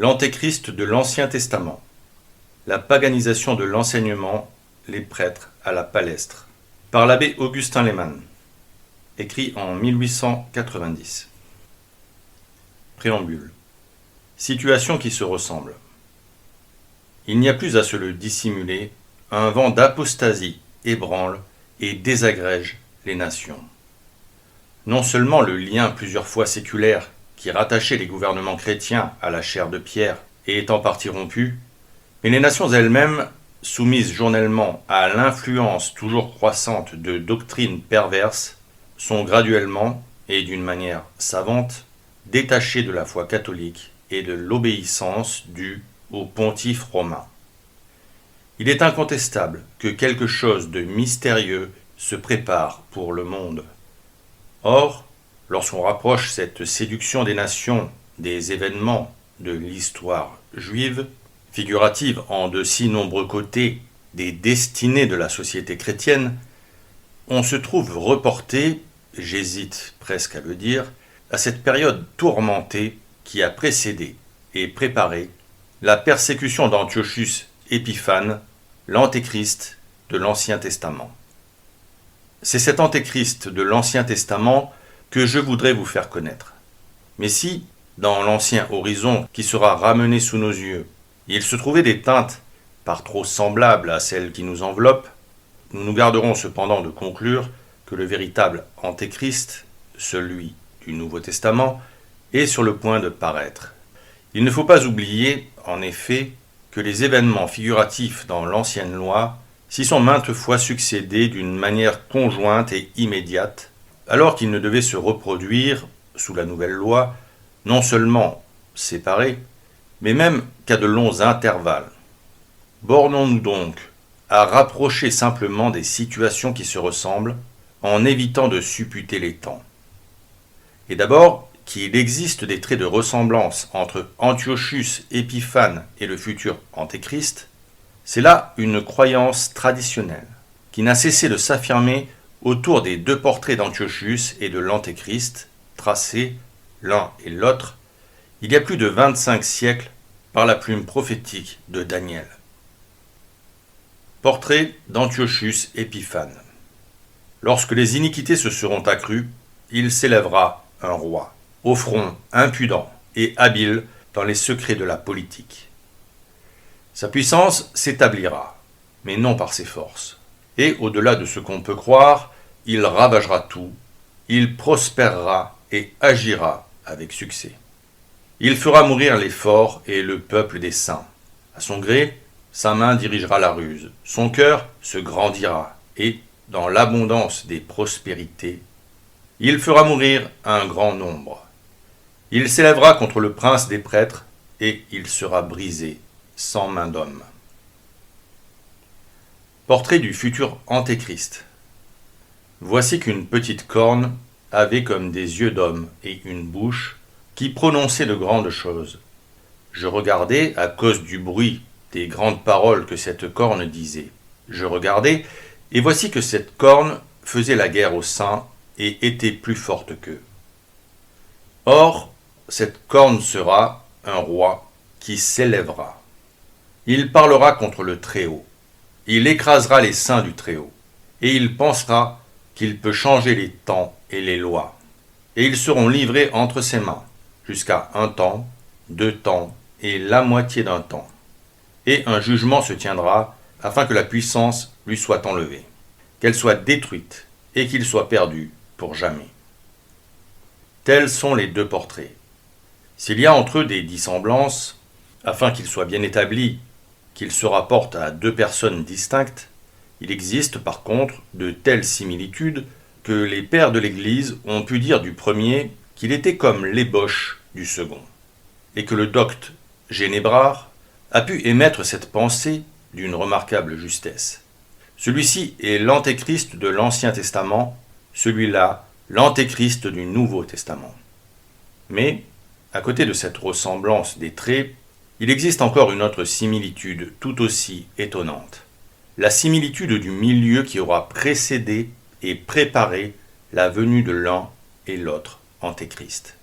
L'Antéchrist de l'Ancien Testament. La paganisation de l'enseignement, les prêtres à la palestre. Par l'abbé Augustin Lehmann. Écrit en 1890. Préambule. Situation qui se ressemble. Il n'y a plus à se le dissimuler, un vent d'apostasie ébranle et désagrège les nations. Non seulement le lien plusieurs fois séculaire qui rattachait les gouvernements chrétiens à la chair de pierre est en partie rompu, mais les nations elles-mêmes, soumises journellement à l'influence toujours croissante de doctrines perverses, sont graduellement, et d'une manière savante, détachées de la foi catholique et de l'obéissance due au pontife romain. Il est incontestable que quelque chose de mystérieux se prépare pour le monde. Or, lorsqu'on rapproche cette séduction des nations des événements de l'histoire juive, figurative en de si nombreux côtés des destinées de la société chrétienne, on se trouve reporté, j'hésite presque à le dire, à cette période tourmentée qui a précédé et préparé la persécution d'Antiochus Épiphane, l'Antéchrist de l'Ancien Testament. C'est cet Antéchrist de l'Ancien Testament que je voudrais vous faire connaître. Mais si, dans l'ancien horizon qui sera ramené sous nos yeux, il se trouvait des teintes par trop semblables à celles qui nous enveloppent, nous nous garderons cependant de conclure que le véritable Antéchrist, celui du Nouveau Testament, est sur le point de paraître. Il ne faut pas oublier, en effet, que les événements figuratifs dans l'ancienne loi s'y sont maintes fois succédés d'une manière conjointe et immédiate, alors qu'ils ne devaient se reproduire, sous la nouvelle loi, non seulement séparés, mais même qu'à de longs intervalles. Bornons-nous donc à rapprocher simplement des situations qui se ressemblent, en évitant de supputer les temps. Et d'abord, qu'il existe des traits de ressemblance entre Antiochus Épiphane et le futur Antéchrist, c'est là une croyance traditionnelle, qui n'a cessé de s'affirmer autour des deux portraits d'Antiochus et de l'Antéchrist, tracés, l'un et l'autre, il y a plus de 25 siècles par la plume prophétique de Daniel. Portrait d'Antiochus Épiphane. Lorsque les iniquités se seront accrues, il s'élèvera un roi, au front impudent et habile dans les secrets de la politique. Sa puissance s'établira, mais non par ses forces. Et au-delà de ce qu'on peut croire, il ravagera tout, il prospérera et agira avec succès. Il fera mourir les forts et le peuple des saints. À son gré, sa main dirigera la ruse, son cœur se grandira, et, dans l'abondance des prospérités, il fera mourir un grand nombre. Il s'élèvera contre le prince des prêtres, et il sera brisé, sans main d'homme. Portrait du futur Antéchrist. Voici qu'une petite corne avait comme des yeux d'homme et une bouche qui prononçait de grandes choses. Je regardais à cause du bruit des grandes paroles que cette corne disait. Je regardais, et voici que cette corne faisait la guerre aux saints et était plus forte qu'eux. Or, cette corne sera un roi qui s'élèvera. Il parlera contre le Très-Haut. Il écrasera les saints du Très-Haut. Et il pensera qu'il peut changer les temps et les lois. Et ils seront livrés entre ses mains, jusqu'à 1 temps, 2 temps et la moitié d'un temps. Et un jugement se tiendra afin que la puissance lui soit enlevée, qu'elle soit détruite et qu'il soit perdu pour jamais. Tels sont les deux portraits. S'il y a entre eux des dissemblances, afin qu'ils soient bien établis, qu'ils se rapportent à deux personnes distinctes, il existe par contre de telles similitudes que les pères de l'Église ont pu dire du premier qu'il était comme l'ébauche du second, et que le docte Génébrard a pu émettre cette pensée d'une remarquable justesse. Celui-ci est l'Antéchrist de l'Ancien Testament, celui-là l'Antéchrist du Nouveau Testament. Mais, à côté de cette ressemblance des traits, il existe encore une autre similitude tout aussi étonnante. La similitude du milieu qui aura précédé et préparé la venue de l'un et l'autre Antéchrist.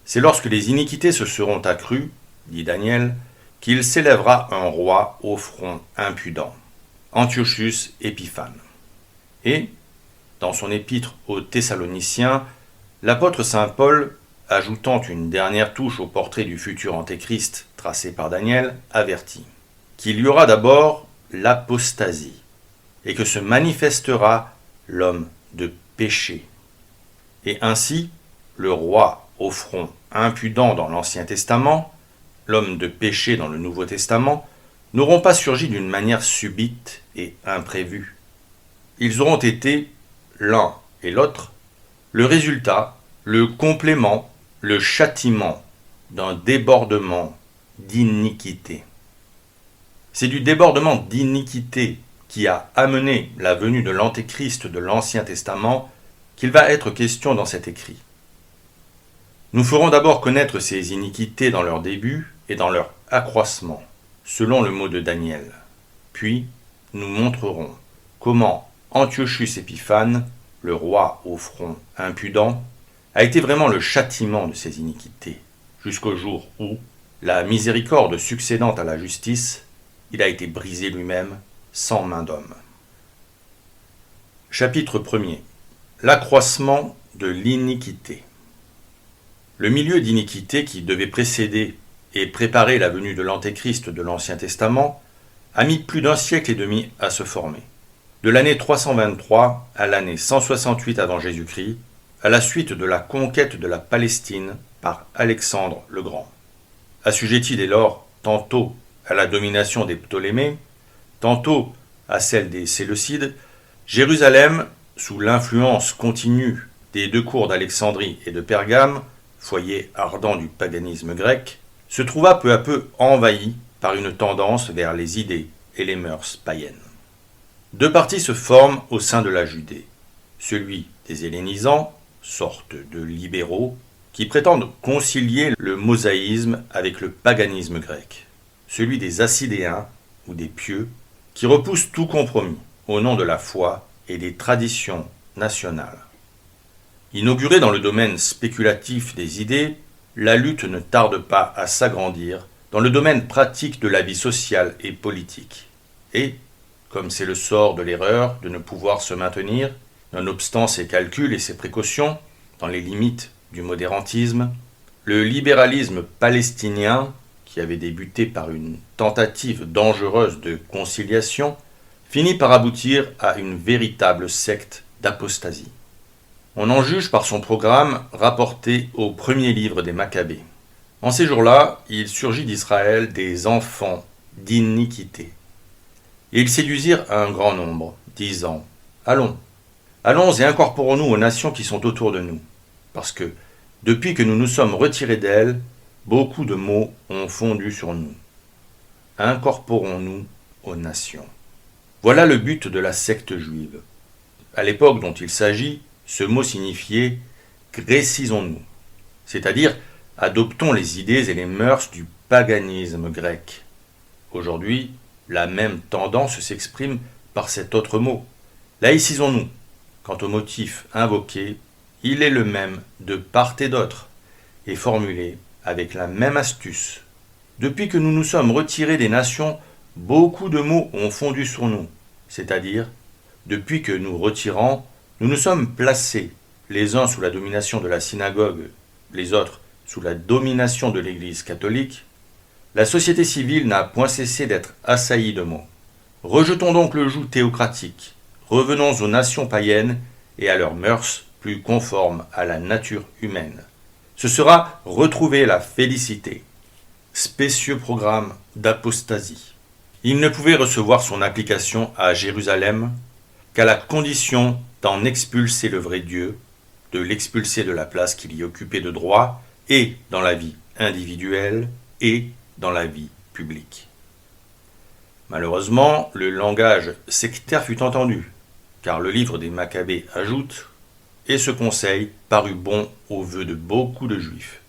C'est lorsque les iniquités se seront accrues dit Daniel, qu'il s'élèvera un roi au front impudent, Antiochus Épiphane. Et, dans son épître aux Thessaloniciens, l'apôtre saint Paul, ajoutant une dernière touche au portrait du futur antéchrist tracé par Daniel, avertit qu'il y aura d'abord l'apostasie, et que se manifestera l'homme de péché. Et ainsi, le roi au front impudent dans l'Ancien Testament, l'homme de péché dans le Nouveau Testament, n'auront pas surgi d'une manière subite et imprévue. Ils auront été, l'un et l'autre, le résultat, le complément, le châtiment d'un débordement d'iniquité. C'est du débordement d'iniquité qui a amené la venue de l'Antéchrist de l'Ancien Testament qu'il va être question dans cet écrit. Nous ferons d'abord connaître ces iniquités dans leur début et dans leur accroissement, selon le mot de Daniel. Puis, nous montrerons comment Antiochus Épiphane, le roi au front impudent, a été vraiment le châtiment de ces iniquités, jusqu'au jour où, la miséricorde succédant à la justice, il a été brisé lui-même sans main d'homme. Chapitre 1er. L'accroissement de l'iniquité. Le milieu d'iniquité qui devait précéder et préparer la venue de l'Antéchrist de l'Ancien Testament a mis plus d'un siècle et demi à se former. De l'année 323 à l'année 168 avant Jésus-Christ, à la suite de la conquête de la Palestine par Alexandre le Grand. Assujetti dès lors tantôt à la domination des Ptolémées, tantôt à celle des Séleucides, Jérusalem, sous l'influence continue des deux cours d'Alexandrie et de Pergame, foyer ardent du paganisme grec, se trouva peu à peu envahie par une tendance vers les idées et les mœurs païennes. Deux partis se forment au sein de la Judée, celui des hellénisants, sorte de libéraux, qui prétendent concilier le mosaïsme avec le paganisme grec, celui des Assidéens ou des pieux, qui repoussent tout compromis au nom de la foi et des traditions nationales. Inaugurée dans le domaine spéculatif des idées, la lutte ne tarde pas à s'agrandir dans le domaine pratique de la vie sociale et politique. Et, comme c'est le sort de l'erreur de ne pouvoir se maintenir, nonobstant ses calculs et ses précautions, dans les limites du modérantisme, le libéralisme palestinien, qui avait débuté par une tentative dangereuse de conciliation, finit par aboutir à une véritable secte d'apostasie. On en juge par son programme rapporté au premier livre des Maccabées. En ces jours-là, il surgit d'Israël des enfants d'iniquité. Et ils séduisirent un grand nombre, disant « Allons, allons et incorporons-nous aux nations qui sont autour de nous, parce que, depuis que nous nous sommes retirés d'elles, beaucoup de maux ont fondu sur nous. Incorporons-nous aux nations. » Voilà le but de la secte juive. À l'époque dont il s'agit, ce mot signifiait « grécisons-nous », c'est-à-dire « adoptons les idées et les mœurs du paganisme grec ». Aujourd'hui, la même tendance s'exprime par cet autre mot. Laïcisons-nous. Quant au motif invoqué, il est le même de part et d'autre, et formulé avec la même astuce. Depuis que nous nous sommes retirés des nations, beaucoup de maux ont fondu sur nous, c'est-à-dire, depuis que nous retirant, nous nous sommes placés, les uns sous la domination de la synagogue, les autres sous la domination de l'Église catholique, la société civile n'a point cessé d'être assaillie de maux. Rejetons donc le joug théocratique, revenons aux nations païennes et à leurs mœurs plus conformes à la nature humaine. Ce sera retrouver la félicité. Spécieux programme d'apostasie. Il ne pouvait recevoir son application à Jérusalem qu'à la condition d'en expulser le vrai Dieu, de l'expulser de la place qu'il y occupait de droit, et dans la vie individuelle, et dans la vie publique. Malheureusement, le langage sectaire fut entendu, car le livre des Maccabées ajoute « Et ce conseil parut bon aux vœux de beaucoup de Juifs. »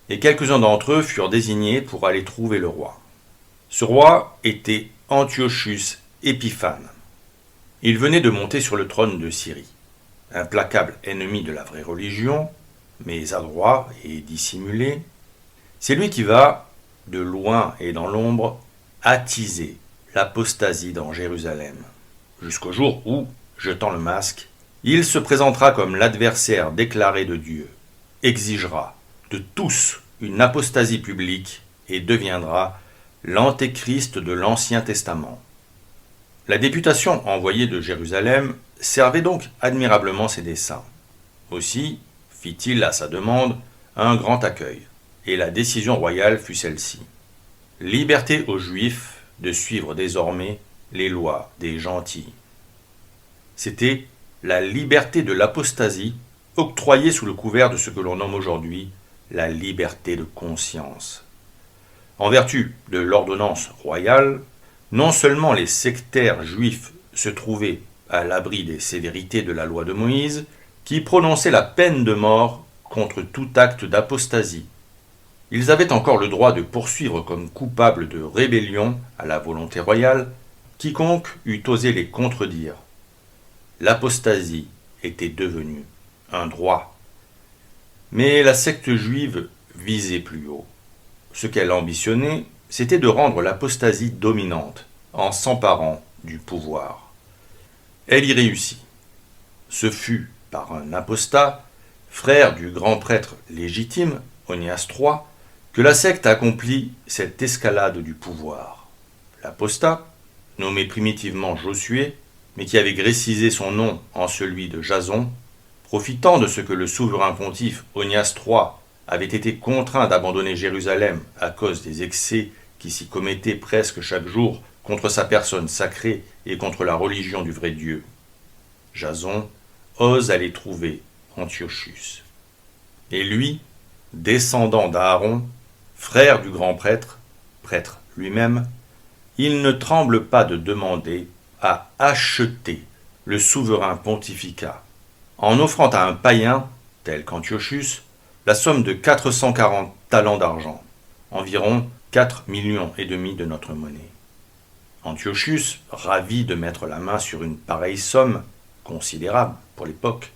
Et quelques-uns d'entre eux furent désignés pour aller trouver le roi. Ce roi était Antiochus Épiphane. Il venait de monter sur le trône de Syrie, implacable ennemi de la vraie religion, mais adroit et dissimulé. C'est lui qui va, de loin et dans l'ombre, attiser l'apostasie dans Jérusalem, jusqu'au jour où, jetant le masque, il se présentera comme l'adversaire déclaré de Dieu, exigera de tous une apostasie publique et deviendra l'antéchrist de l'Ancien Testament. La députation envoyée de Jérusalem servait donc admirablement ses desseins. Aussi fit-il à sa demande un grand accueil, et la décision royale fut celle-ci. Liberté aux Juifs de suivre désormais les lois des gentils. C'était la liberté de l'apostasie octroyée sous le couvert de ce que l'on nomme aujourd'hui la liberté de conscience. En vertu de l'ordonnance royale, non seulement les sectaires juifs se trouvaient à l'abri des sévérités de la loi de Moïse, qui prononçait la peine de mort contre tout acte d'apostasie. Ils avaient encore le droit de poursuivre comme coupables de rébellion à la volonté royale quiconque eût osé les contredire. L'apostasie était devenue un droit. Mais la secte juive visait plus haut. Ce qu'elle ambitionnait, c'était de rendre l'apostasie dominante en s'emparant du pouvoir. Elle y réussit. Ce fut par un apostat, frère du grand prêtre légitime, Onias III, que la secte accomplit cette escalade du pouvoir. L'apostat, nommé primitivement Josué, mais qui avait grécisé son nom en celui de Jason, profitant de ce que le souverain pontife Onias III avait été contraint d'abandonner Jérusalem à cause des excès qui s'y commettaient presque chaque jour contre sa personne sacrée et contre la religion du vrai Dieu. Jason ose aller trouver Antiochus. Et lui, descendant d'Aaron, frère du grand prêtre, prêtre lui-même, il ne tremble pas de demander à acheter le souverain pontificat, en offrant à un païen, tel qu'Antiochus, la somme de 440 talents d'argent, environ 4,5 millions de notre monnaie. Antiochus, ravi de mettre la main sur une pareille somme, considérable pour l'époque,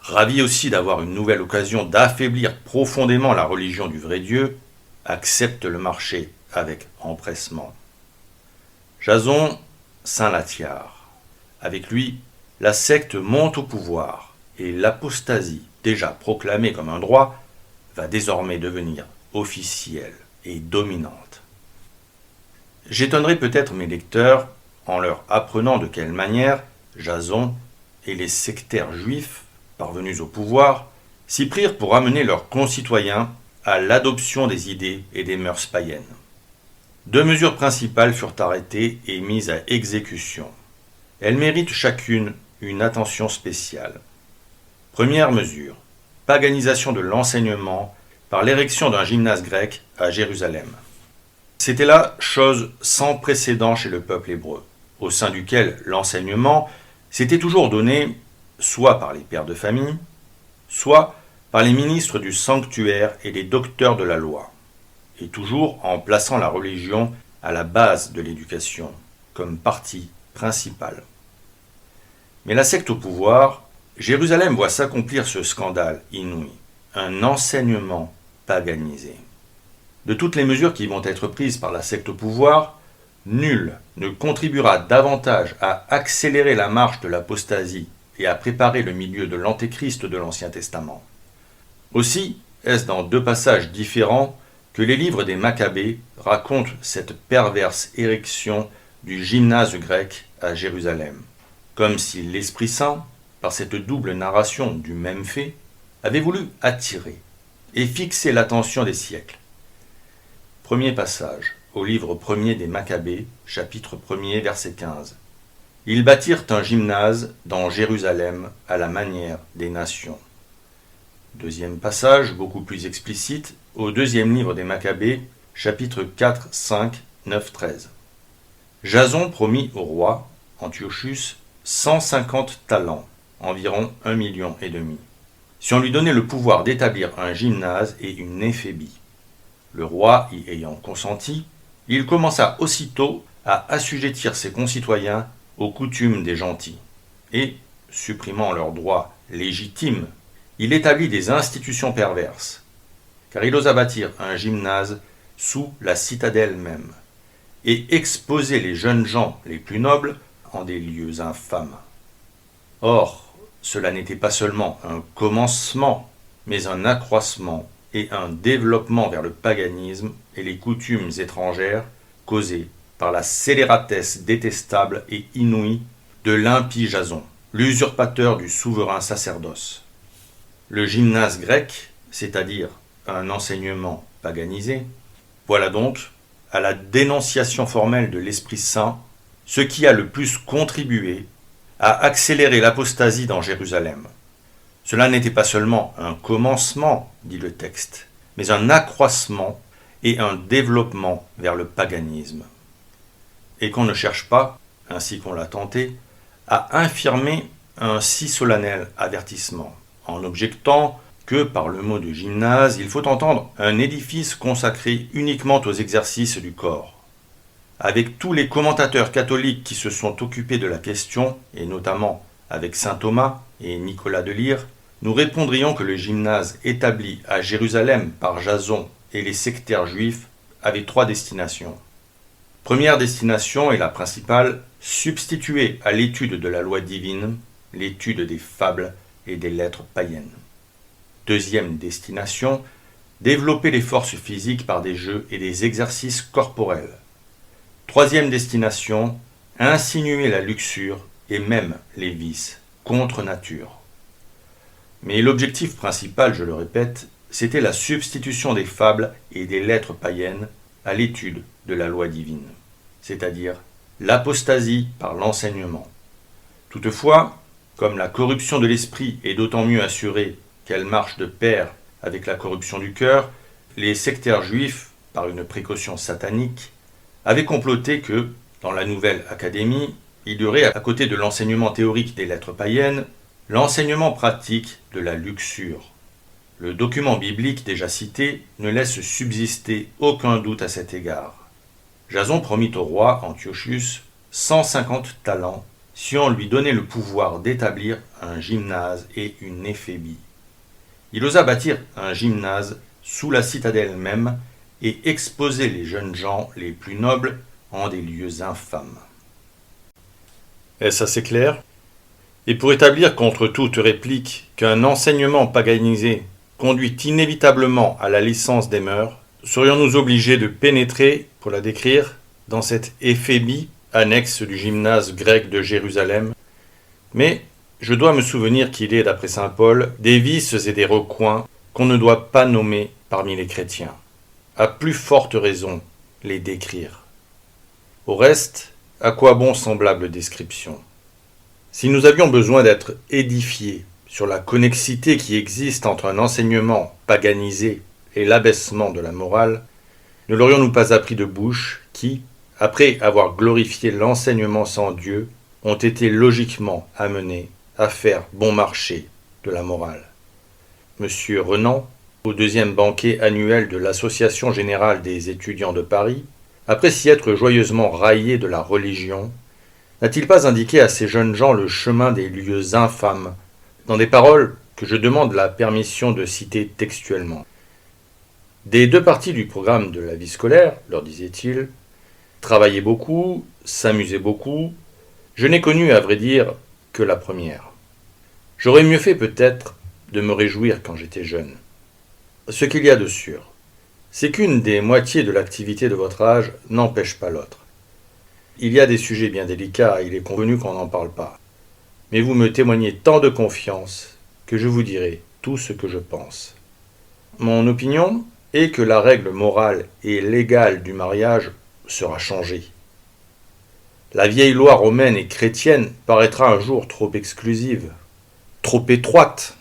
ravi aussi d'avoir une nouvelle occasion d'affaiblir profondément la religion du vrai Dieu, accepte le marché avec empressement. Jason Saint-Latiar. Avec lui, la secte monte au pouvoir et l'apostasie, déjà proclamée comme un droit, va désormais devenir officielle et dominante. J'étonnerai peut-être mes lecteurs en leur apprenant de quelle manière Jason et les sectaires juifs, parvenus au pouvoir, s'y prirent pour amener leurs concitoyens à l'adoption des idées et des mœurs païennes. 2 mesures principales furent arrêtées et mises à exécution. Elles méritent chacune une attention spéciale. Première mesure, paganisation de l'enseignement par l'érection d'un gymnase grec à Jérusalem. C'était là chose sans précédent chez le peuple hébreu, au sein duquel l'enseignement s'était toujours donné soit par les pères de famille, soit par les ministres du sanctuaire et les docteurs de la loi, et toujours en plaçant la religion à la base de l'éducation, comme partie principale. Mais la secte au pouvoir, Jérusalem voit s'accomplir ce scandale inouï, un enseignement paganisé. De toutes les mesures qui vont être prises par la secte au pouvoir, nul ne contribuera davantage à accélérer la marche de l'apostasie et à préparer le milieu de l'antéchrist de l'Ancien Testament. Aussi, est-ce dans 2 passages différents que les livres des Maccabées racontent cette perverse érection du gymnase grec à Jérusalem, comme si l'Esprit Saint, par cette double narration du même fait, avait voulu attirer et fixer l'attention des siècles. Premier passage, au livre 1er des Maccabées, chapitre 1er, verset 15. Ils bâtirent un gymnase dans Jérusalem à la manière des nations. Deuxième passage, beaucoup plus explicite, au 2e livre des Maccabées, chapitre 4, 5, 9, 13. Jason promit au roi, Antiochus, 150 talents, environ 1,5 million, si on lui donnait le pouvoir d'établir un gymnase et une éphébie. Le roi y ayant consenti, il commença aussitôt à assujettir ses concitoyens aux coutumes des gentils, et, supprimant leurs droits légitimes, il établit des institutions perverses, car il osa bâtir un gymnase sous la citadelle même, et exposer les jeunes gens les plus nobles en des lieux infâmes. Or, cela n'était pas seulement un commencement, mais un accroissement et un développement vers le paganisme et les coutumes étrangères causées par la scélératesse détestable et inouïe de l'impie Jason, l'usurpateur du souverain sacerdoce. Le gymnase grec, c'est-à-dire un enseignement paganisé, voilà donc, à la dénonciation formelle de l'Esprit Saint, ce qui a le plus contribué à accélérer l'apostasie dans Jérusalem. Cela n'était pas seulement un commencement, dit le texte, mais un accroissement et un développement vers le paganisme. Et qu'on ne cherche pas, ainsi qu'on l'a tenté, à infirmer un si solennel avertissement, en objectant que par le mot de gymnase, il faut entendre un édifice consacré uniquement aux exercices du corps. Avec tous les commentateurs catholiques qui se sont occupés de la question, et notamment avec saint Thomas et Nicolas de Lyre, nous répondrions que le gymnase établi à Jérusalem par Jason et les sectaires juifs avait 3 destinations. Première destination, et la principale, substituer à l'étude de la loi divine l'étude des fables et des lettres païennes. Deuxième destination, développer les forces physiques par des jeux et des exercices corporels. Troisième destination, insinuer la luxure et même les vices contre nature. Mais l'objectif principal, je le répète, c'était la substitution des fables et des lettres païennes à l'étude de la loi divine, c'est-à-dire l'apostasie par l'enseignement. Toutefois, comme la corruption de l'esprit est d'autant mieux assurée qu'elle marche de pair avec la corruption du cœur, les sectaires juifs, par une précaution satanique, avaient comploté que, dans la nouvelle académie, il y aurait, à côté de l'enseignement théorique des lettres païennes, l'enseignement pratique de la luxure. Le document biblique déjà cité ne laisse subsister aucun doute à cet égard. Jason promit au roi Antiochus 150 talents si on lui donnait le pouvoir d'établir un gymnase et une éphébie. Il osa bâtir un gymnase sous la citadelle même et exposer les jeunes gens les plus nobles en des lieux infâmes. Est-ce assez clair ? Et pour établir contre toute réplique qu'un enseignement paganisé conduit inévitablement à la licence des mœurs, serions-nous obligés de pénétrer, pour la décrire, dans cette éphébie annexe du gymnase grec de Jérusalem. Mais je dois me souvenir qu'il est, d'après saint Paul, des vices et des recoins qu'on ne doit pas nommer parmi les chrétiens. À plus forte raison, les décrire. Au reste, à quoi bon semblable description ? Si nous avions besoin d'être édifiés sur la connexité qui existe entre un enseignement paganisé et l'abaissement de la morale, ne l'aurions-nous pas appris de bouches qui, après avoir glorifié l'enseignement sans Dieu, ont été logiquement amenés à faire bon marché de la morale. Monsieur Renan, au 2e banquet annuel de l'Association générale des étudiants de Paris, après s'y être joyeusement raillé de la religion, n'a-t-il pas indiqué à ces jeunes gens le chemin des lieux infâmes, dans des paroles que je demande la permission de citer textuellement. Des 2 parties du programme de la vie scolaire, leur disait-il, travailler beaucoup, s'amuser beaucoup, je n'ai connu, à vrai dire, que la première. J'aurais mieux fait peut-être de me réjouir quand j'étais jeune. Ce qu'il y a de sûr, c'est qu'une des moitiés de l'activité de votre âge n'empêche pas l'autre. Il y a des sujets bien délicats, il est convenu qu'on n'en parle pas. Mais vous me témoignez tant de confiance que je vous dirai tout ce que je pense. Mon opinion est que la règle morale et légale du mariage sera changée. La vieille loi romaine et chrétienne paraîtra un jour trop exclusive, trop étroite.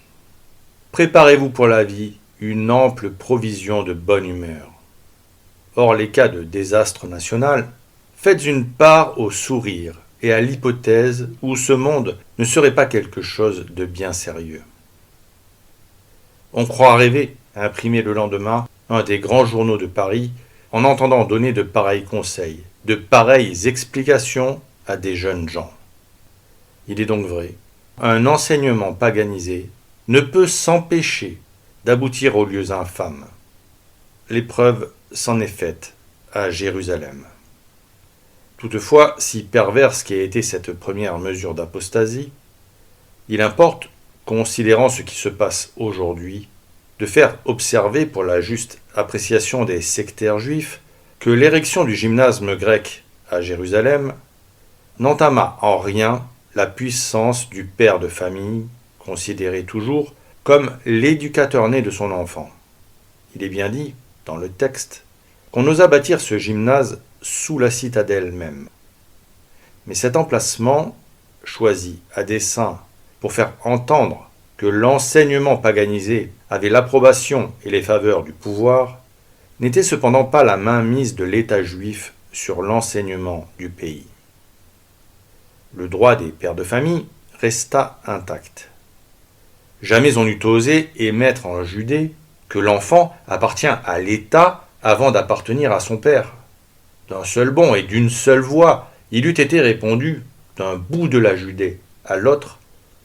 Préparez-vous pour la vie une ample provision de bonne humeur. Hors les cas de désastre national, faites une part au sourire et à l'hypothèse où ce monde ne serait pas quelque chose de bien sérieux. On croit rêver à imprimer le lendemain un des grands journaux de Paris en entendant donner de pareils conseils, de pareilles explications à des jeunes gens. Il est donc vrai, un enseignement paganisé ne peut s'empêcher d'aboutir aux lieux infâmes. l'épreuve s'en est faite à Jérusalem. Toutefois, si perverse qu'ait été cette première mesure d'apostasie, il importe, considérant ce qui se passe aujourd'hui, de faire observer pour la juste appréciation des sectaires juifs que l'érection du gymnase grec à Jérusalem n'entama en rien la puissance du père de famille, considéré toujours comme l'éducateur né de son enfant. Il est bien dit, dans le texte, qu'on osa bâtir ce gymnase sous la citadelle même. Mais cet emplacement, choisi à dessein pour faire entendre que l'enseignement paganisé avait l'approbation et les faveurs du pouvoir, n'était cependant pas la mainmise de l'État juif sur l'enseignement du pays. Le droit des pères de famille resta intact. Jamais on n'eût osé émettre en Judée que l'enfant appartient à l'État avant d'appartenir à son père. D'un seul bond et d'une seule voix, il eût été répondu d'un bout de la Judée à l'autre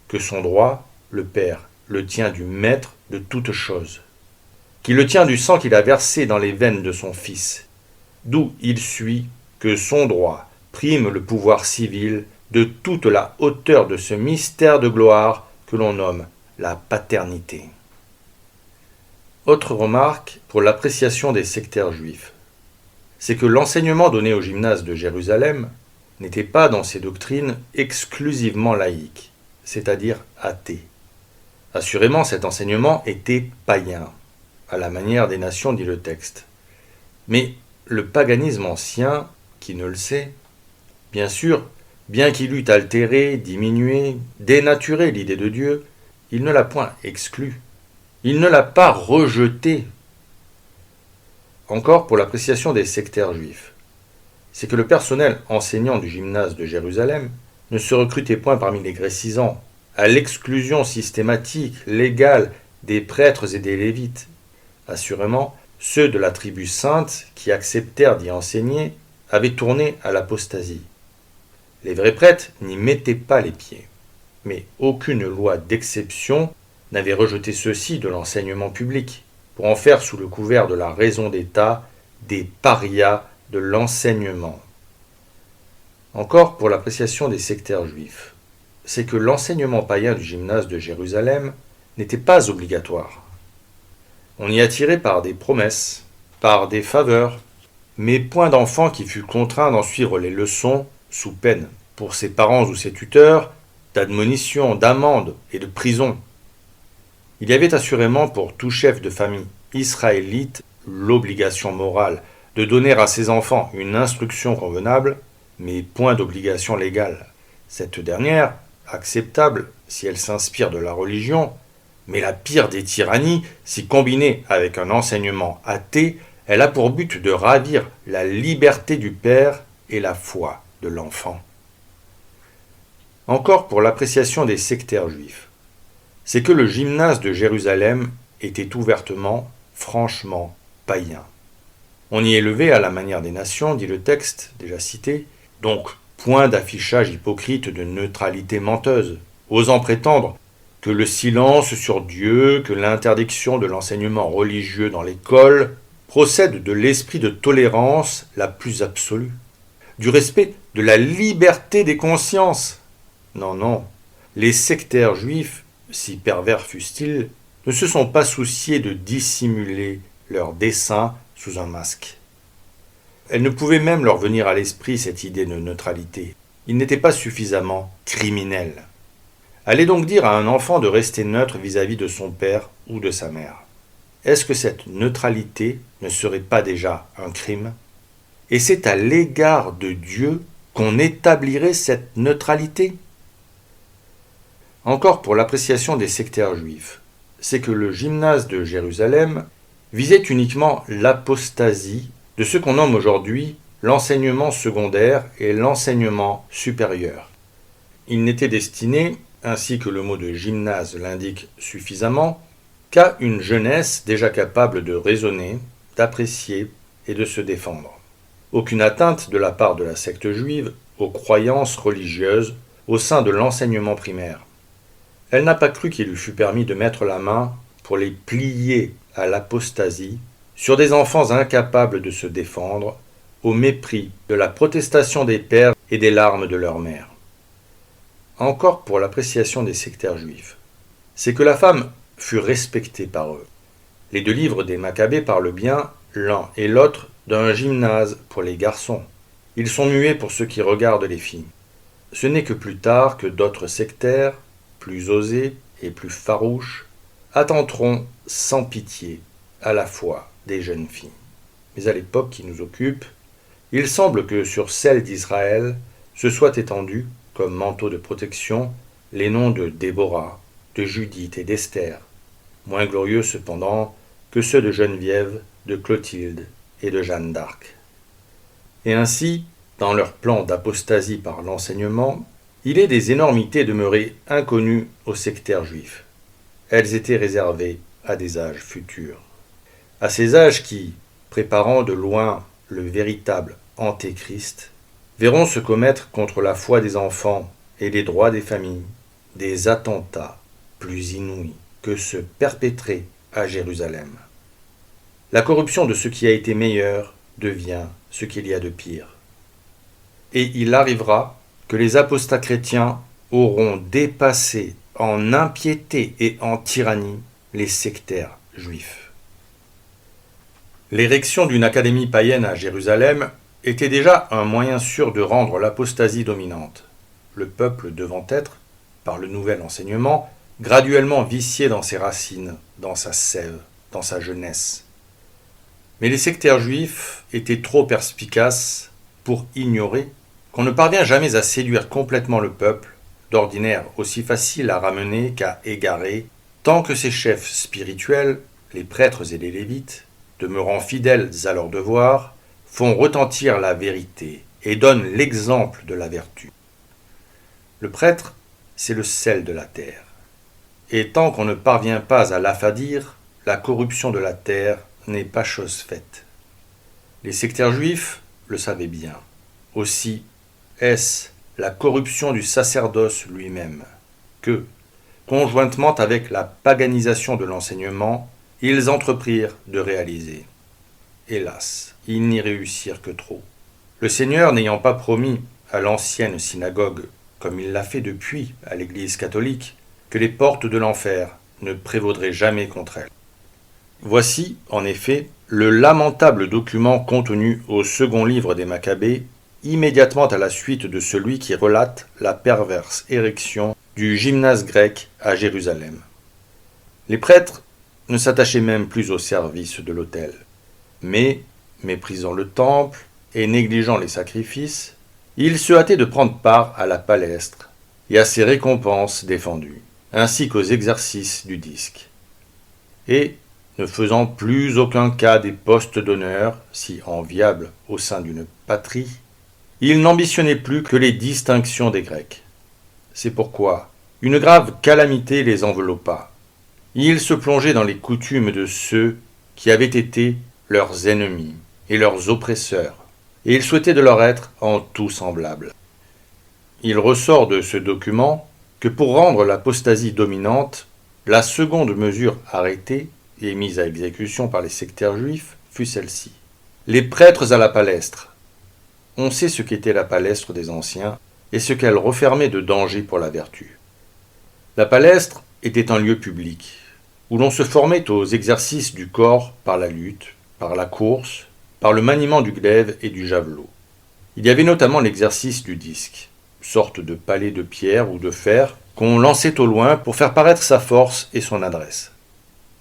que son droit, le père, le tient du maître de toutes choses, qu'il le tient du sang qu'il a versé dans les veines de son fils, d'où il suit que son droit prime le pouvoir civil de toute la hauteur de ce mystère de gloire que l'on nomme la paternité. Autre remarque pour l'appréciation des sectaires juifs, c'est que l'enseignement donné au gymnase de Jérusalem n'était pas dans ses doctrines exclusivement laïques, c'est-à-dire athées. Assurément, cet enseignement était païen, à la manière des nations, dit le texte. Mais le paganisme ancien, qui ne le sait, bien sûr, bien qu'il eût altéré, diminué, dénaturé l'idée de Dieu, il ne l'a point exclue. Il ne l'a pas rejetée. Encore pour l'appréciation des sectaires juifs, c'est que le personnel enseignant du gymnase de Jérusalem ne se recrutait point parmi les grécisants, à l'exclusion systématique, légale, des prêtres et des lévites. Assurément, ceux de la tribu sainte qui acceptèrent d'y enseigner avaient tourné à l'apostasie. Les vrais prêtres n'y mettaient pas les pieds, mais aucune loi d'exception n'avait rejeté ceux-ci de l'enseignement public, pour en faire sous le couvert de la raison d'État des parias de l'enseignement. Encore pour l'appréciation des sectaires juifs, c'est que l'enseignement païen du gymnase de Jérusalem n'était pas obligatoire. On y attirait par des promesses, par des faveurs, mais point d'enfant qui fut contraint d'en suivre les leçons sous peine, pour ses parents ou ses tuteurs, d'admonition, d'amende et de prison. Il y avait assurément pour tout chef de famille israélite l'obligation morale de donner à ses enfants une instruction convenable, mais point d'obligation légale. Cette dernière, acceptable si elle s'inspire de la religion, mais la pire des tyrannies, si combinée avec un enseignement athée, elle a pour but de ravir la liberté du père et la foi de l'enfant. Encore pour l'appréciation des sectaires juifs, c'est que le gymnase de Jérusalem était ouvertement, franchement païen. On y élevait à la manière des nations, dit le texte déjà cité, donc point d'affichage hypocrite de neutralité menteuse, osant prétendre que le silence sur Dieu, que l'interdiction de l'enseignement religieux dans l'école procède de l'esprit de tolérance la plus absolue, du respect de la liberté des consciences. Non, non, les sectaires juifs, si pervers fussent-ils, ne se sont pas souciés de dissimuler leurs desseins sous un masque. Elle ne pouvait même leur venir à l'esprit cette idée de neutralité. Ils n'étaient pas suffisamment criminels. Allez donc dire à un enfant de rester neutre vis-à-vis de son père ou de sa mère. Est-ce que cette neutralité ne serait pas déjà un crime ? Et c'est à l'égard de Dieu qu'on établirait cette neutralité ? Encore pour l'appréciation des sectaires juifs, c'est que le gymnase de Jérusalem visait uniquement l'apostasie de ce qu'on nomme aujourd'hui l'enseignement secondaire et l'enseignement supérieur. Il n'était destiné, ainsi que le mot de gymnase l'indique suffisamment, qu'à une jeunesse déjà capable de raisonner, d'apprécier et de se défendre. Aucune atteinte de la part de la secte juive aux croyances religieuses au sein de l'enseignement primaire. Elle n'a pas cru qu'il lui fût permis de mettre la main pour les plier à l'apostasie sur des enfants incapables de se défendre, au mépris de la protestation des pères et des larmes de leurs mères. Encore pour l'appréciation des sectaires juifs, c'est que la femme fut respectée par eux. Les 2 livres des Maccabées parlent bien, l'un et l'autre, d'un gymnase pour les garçons. Ils sont muets pour ceux qui regardent les filles. Ce n'est que plus tard que d'autres sectaires, plus osés et plus farouches, attenteront sans pitié à la foi des jeunes filles. Mais à l'époque qui nous occupe, il semble que sur celle d'Israël se soient étendus, comme manteau de protection, les noms de Déborah, de Judith et d'Esther, moins glorieux cependant que ceux de Geneviève, de Clotilde et de Jeanne d'Arc. Et ainsi, dans leur plan d'apostasie par l'enseignement, il est des énormités demeurées inconnues aux sectaires juifs. Elles étaient réservées à des âges futurs. À ces âges qui, préparant de loin le véritable antéchrist, verront se commettre contre la foi des enfants et les droits des familles des attentats plus inouïs que ceux perpétrés à Jérusalem. La corruption de ce qui a été meilleur devient ce qu'il y a de pire. Et il arrivera que les apostats chrétiens auront dépassé en impiété et en tyrannie les sectaires juifs. L'érection d'une académie païenne à Jérusalem était déjà un moyen sûr de rendre l'apostasie dominante, le peuple devant être, par le nouvel enseignement, graduellement vicié dans ses racines, dans sa sève, dans sa jeunesse. Mais les sectaires juifs étaient trop perspicaces pour ignorer qu'on ne parvient jamais à séduire complètement le peuple, d'ordinaire aussi facile à ramener qu'à égarer, tant que ses chefs spirituels, les prêtres et les lévites, demeurant fidèles à leur devoir, font retentir la vérité et donnent l'exemple de la vertu. Le prêtre, c'est le sel de la terre. Et tant qu'on ne parvient pas à l'affadir, la corruption de la terre n'est pas chose faite. Les sectaires juifs le savaient bien. Aussi est-ce la corruption du sacerdoce lui-même que, conjointement avec la paganisation de l'enseignement, ils entreprirent de réaliser. Hélas, ils n'y réussirent que trop. Le Seigneur n'ayant pas promis à l'ancienne synagogue, comme il l'a fait depuis à l'Église catholique, que les portes de l'enfer ne prévaudraient jamais contre elle. Voici, en effet, le lamentable document contenu au 2 livre des Maccabées, immédiatement à la suite de celui qui relate la perverse érection du gymnase grec à Jérusalem. Les prêtres ne s'attachaient même plus au service de l'autel, mais, méprisant le temple et négligeant les sacrifices, ils se hâtaient de prendre part à la palestre et à ses récompenses défendues, ainsi qu'aux exercices du disque. Et, ne faisant plus aucun cas des postes d'honneur, si enviables au sein d'une patrie, ils n'ambitionnaient plus que les distinctions des Grecs. C'est pourquoi une grave calamité les enveloppa. Ils se plongeaient dans les coutumes de ceux qui avaient été leurs ennemis et leurs oppresseurs, et ils souhaitaient de leur être en tout semblables. Il ressort de ce document que pour rendre l'apostasie dominante, la seconde mesure arrêtée et mise à exécution par les sectaires juifs fut celle-ci. Les prêtres à la palestre. On sait ce qu'était la palestre des anciens et ce qu'elle refermait de danger pour la vertu. La palestre était un lieu public, où l'on se formait aux exercices du corps par la lutte, par la course, par le maniement du glaive et du javelot. Il y avait notamment l'exercice du disque, sorte de palais de pierre ou de fer qu'on lançait au loin pour faire paraître sa force et son adresse.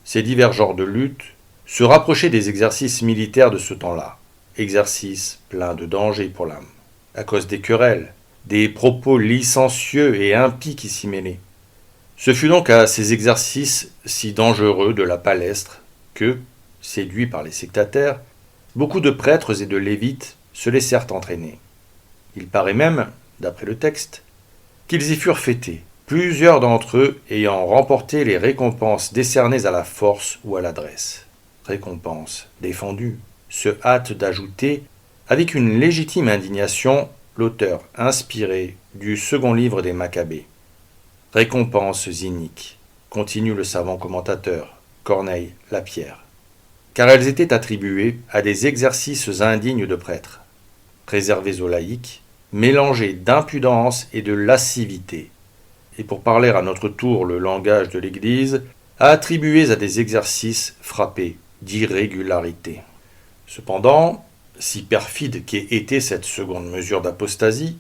Ces divers genres de lutte se rapprochaient des exercices militaires de ce temps-là, exercices pleins de dangers pour l'âme, à cause des querelles, des propos licencieux et impies qui s'y mêlaient. Ce fut donc à ces exercices si dangereux de la palestre que, séduits par les sectataires, beaucoup de prêtres et de lévites se laissèrent entraîner. Il paraît même, d'après le texte, qu'ils y furent fêtés, plusieurs d'entre eux ayant remporté les récompenses décernées à la force ou à l'adresse. Récompenses défendues, se hâte d'ajouter, avec une légitime indignation, l'auteur inspiré du 2 livre des Maccabées. Récompenses iniques, continue le savant commentateur, Corneille Lapierre. car elles étaient attribuées à des exercices indignes de prêtres, réservés aux laïcs, mélangés d'impudence et de lascivité, et pour parler à notre tour le langage de l'Église, attribués à des exercices frappés d'irrégularité. Cependant, si perfide qu'ait été cette seconde mesure d'apostasie,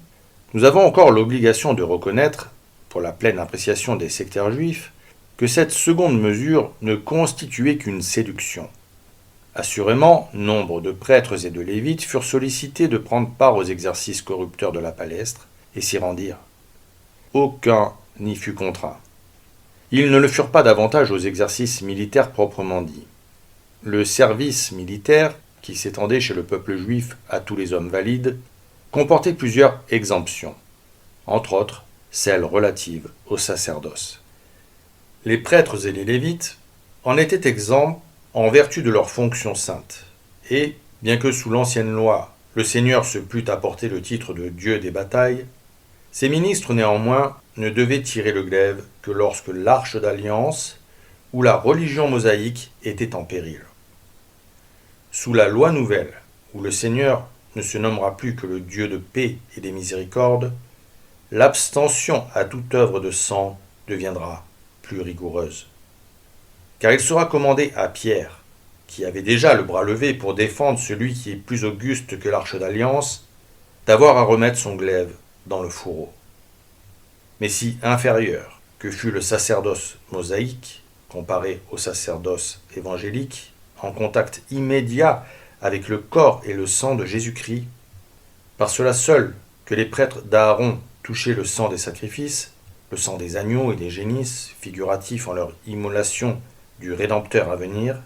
nous avons encore l'obligation de reconnaître, pour la pleine appréciation des sectaires juifs, que cette seconde mesure ne constituait qu'une séduction. Assurément, nombre de prêtres et de lévites furent sollicités de prendre part aux exercices corrupteurs de la palestre et s'y rendirent. Aucun n'y fut contraint. Ils ne le furent pas davantage aux exercices militaires proprement dits. Le service militaire, qui s'étendait chez le peuple juif à tous les hommes valides, comportait plusieurs exemptions, entre autres celles relatives au sacerdoce. Les prêtres et les lévites en étaient exempts en vertu de leur fonction sainte, et, bien que sous l'ancienne loi, le Seigneur se plût à porter le titre de Dieu des batailles, ces ministres néanmoins ne devaient tirer le glaive que lorsque l'arche d'alliance ou la religion mosaïque était en péril. Sous la loi nouvelle, où le Seigneur ne se nommera plus que le Dieu de paix et des miséricordes, l'abstention à toute œuvre de sang deviendra plus rigoureuse. Car il sera commandé à Pierre, qui avait déjà le bras levé pour défendre celui qui est plus auguste que l'arche d'alliance, d'avoir à remettre son glaive dans le fourreau. Mais si inférieur que fut le sacerdoce mosaïque, comparé au sacerdoce évangélique, en contact immédiat avec le corps et le sang de Jésus-Christ, par cela seul que les prêtres d'Aaron touchaient le sang des sacrifices, le sang des agneaux et des génisses, figuratifs en leur immolation du Rédempteur à venir,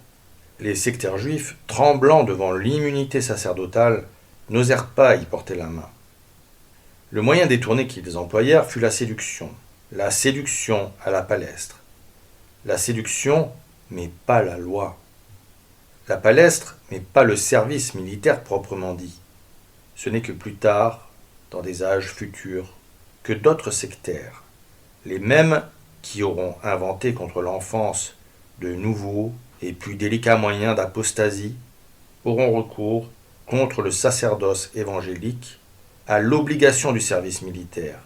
les sectaires juifs, tremblant devant l'immunité sacerdotale, n'osèrent pas y porter la main. Le moyen détourné qu'ils employèrent fut la séduction à la palestre. La séduction, mais pas la loi. La palestre, mais pas le service militaire proprement dit. Ce n'est que plus tard, dans des âges futurs, que d'autres sectaires, les mêmes qui auront inventé contre l'enfance de nouveaux et plus délicats moyens d'apostasie, auront recours, contre le sacerdoce évangélique, à l'obligation du service militaire,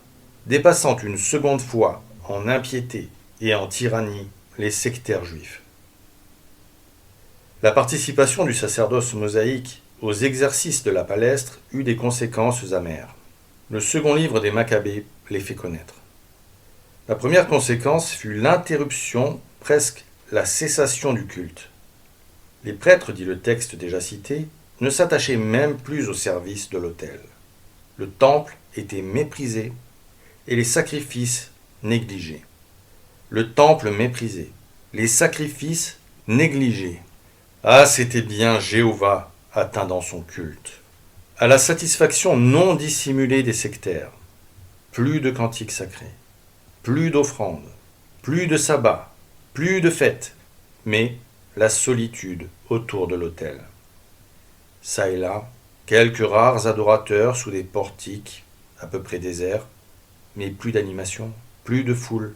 dépassant une seconde fois en impiété et en tyrannie les sectaires juifs. La participation du sacerdoce mosaïque aux exercices de la palestre eut des conséquences amères. Le second livre des Maccabées les fait connaître. La première conséquence fut l'interruption, presque la cessation du culte. Les prêtres, dit le texte déjà cité, ne s'attachaient même plus au service de l'autel. Le temple était méprisé et les sacrifices négligés. Le temple méprisé, les sacrifices négligés. Ah, c'était bien Jéhovah atteint dans son culte. À la satisfaction non dissimulée des sectaires, plus de cantiques sacrés, plus d'offrandes, plus de sabbats, plus de fêtes, mais la solitude autour de l'autel. Ça et là, quelques rares adorateurs sous des portiques, à peu près déserts, mais plus d'animation, plus de foule.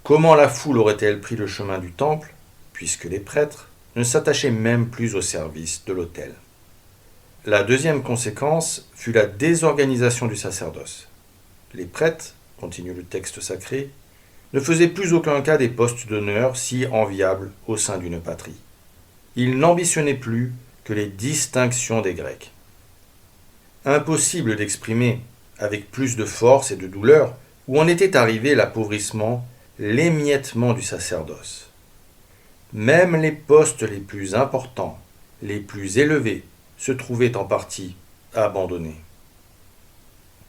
Comment la foule aurait-elle pris le chemin du temple, puisque les prêtres ne s'attachaient même plus au service de l'autel? La deuxième conséquence fut la désorganisation du sacerdoce. Les prêtres, continue le texte sacré, ne faisaient plus aucun cas des postes d'honneur si enviables au sein d'une patrie. Ils n'ambitionnaient plus que les distinctions des Grecs. Impossible d'exprimer avec plus de force et de douleur où en était arrivé l'appauvrissement, l'émiettement du sacerdoce. Même les postes les plus importants, les plus élevés, se trouvaient en partie abandonnés.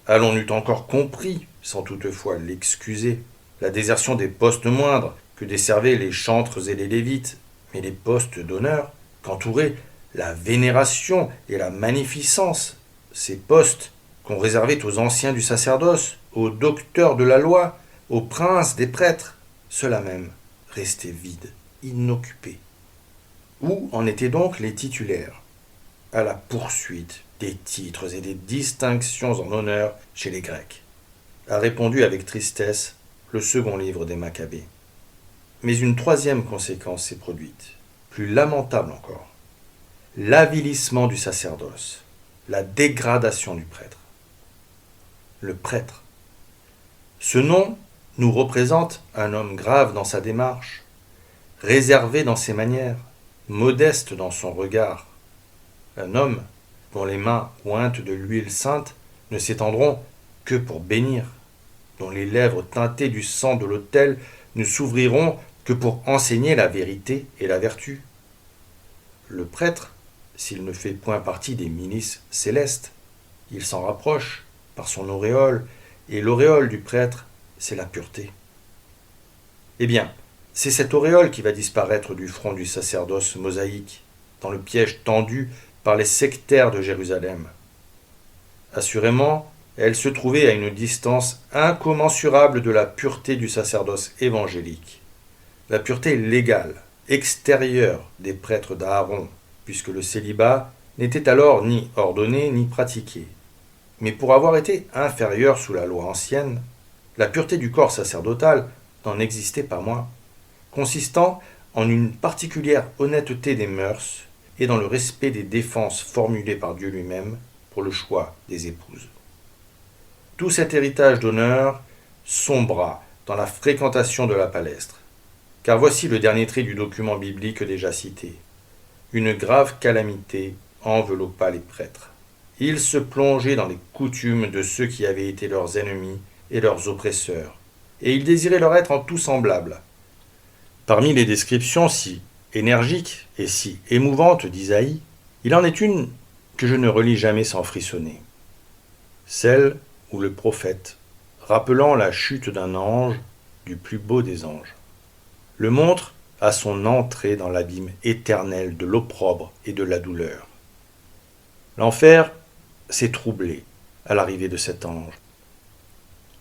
Allons n'eût encore compris, sans toutefois l'excuser, la désertion des postes moindres que desservaient les chantres et les lévites, mais les postes d'honneur qu'entouraient la vénération et la magnificence, ces postes qu'on réservait aux anciens du sacerdoce, aux docteurs de la loi, aux princes des prêtres, ceux-là même restaient vides, inoccupés. Où en étaient donc les titulaires? À la poursuite des titres et des distinctions en honneur chez les Grecs, a répondu avec tristesse le second livre des Maccabées. Mais une troisième conséquence s'est produite, plus lamentable encore. l'avilissement du sacerdoce, la dégradation du prêtre. Le prêtre. Ce nom nous représente un homme grave dans sa démarche, réservé dans ses manières, modeste dans son regard. Un homme dont les mains ointes de l'huile sainte ne s'étendront que pour bénir, dont les lèvres teintées du sang de l'autel ne s'ouvriront que pour enseigner la vérité et la vertu. Le prêtre, s'il ne fait point partie des milices célestes, il s'en rapproche par son auréole, et l'auréole du prêtre, c'est la pureté. Eh bien, c'est cette auréole qui va disparaître du front du sacerdoce mosaïque, dans le piège tendu par les sectaires de Jérusalem. Assurément, elle se trouvait à une distance incommensurable de la pureté du sacerdoce évangélique, la pureté légale, extérieure des prêtres d'Aaron, puisque le célibat n'était alors ni ordonné ni pratiqué. Mais pour avoir été inférieur sous la loi ancienne, la pureté du corps sacerdotal n'en existait pas moins, consistant en une particulière honnêteté des mœurs et dans le respect des défenses formulées par Dieu lui-même pour le choix des épouses. Tout cet héritage d'honneur sombra dans la fréquentation de la palestre, car voici le dernier trait du document biblique déjà cité. Une grave calamité enveloppa les prêtres. Ils se plongeaient dans les coutumes de ceux qui avaient été leurs ennemis et leurs oppresseurs, et ils désiraient leur être en tout semblables. Parmi les descriptions si énergiques et si émouvantes d'Isaïe, il en est une que je ne relis jamais sans frissonner. Celle où le prophète, rappelant la chute d'un ange, du plus beau des anges, le montre à son entrée dans l'abîme éternel de l'opprobre et de la douleur. L'enfer s'est troublé à l'arrivée de cet ange.